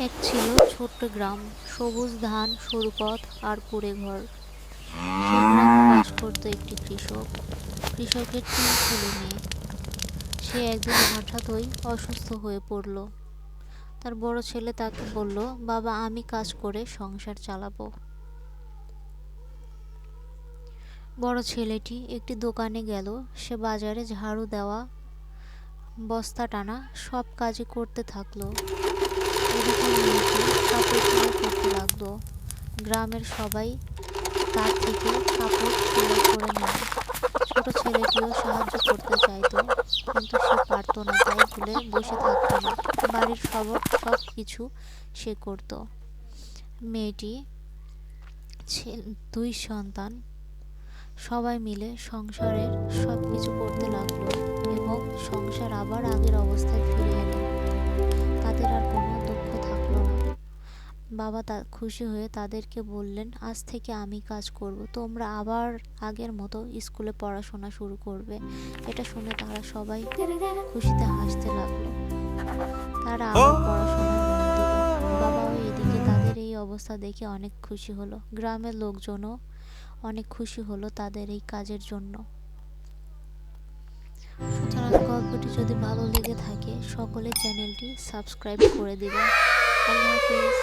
এক ছিল ছোট্ট গ্রাম, সবুজ ধান, সরু পথ আর কুঁড়ে ঘর। সে গ্রামে বাস করত একটি কৃষক। কৃষকের 3 ছেলে মেয়ে। সে একদিন হঠাৎই অসুস্থ হয়ে পড়ল। তার বড় ছেলে তাকে বলল, বাবা, আমি কাজ করে সংসার চালাবো। বড় ছেলেটি একটি দোকানে গেল। সে বাজারে ঝাড়ু দেওয়া, বস্তা টানা সব কাজই করতে থাকলো। এদিকে মেয়েটি কাপড় সেলাই করতে লাগলো। গ্রামের সবাই তার থেকে কাপড় সেলাই করে নেয়। ছোট ছেলেটিও সাহায্য করতে চাইতো, কিন্তু সে পারতো না, তাই ভুলে বসে থাকতো না। বাড়ির সব কিছু সে করত। মেয়েটি, 2 সন্তান, সবাই মিলে সংসারের সব কিছু করতে লাগলো এবং সংসার আবার আগের অবস্থায় ফিরে এলো। তাদের আর কোনো দুঃখ থাকলো না। বাবা খুশি হয়ে তাদেরকে বললেন, আজ থেকে আমি কাজ করব, তোমরা আবার আগের মতো স্কুলে পড়াশোনা শুরু করবে। এটা শুনে তারা সবাই খুশিতে হাসতে লাগলো। তারা আবার পড়াশোনায় মন দিল। বাবাও এদিকে তাদের এই অবস্থা দেখে অনেক খুশি হলো। গ্রামের লোকজনও অনেক খুশি হলো তাদের এই কাজের জন্য। সুতরাং গল্পটি যদি ভালো লেগে থাকে সকলে চ্যানেলটি সাবস্ক্রাইব করে দিবেন। আল্লাহ হাফেজ।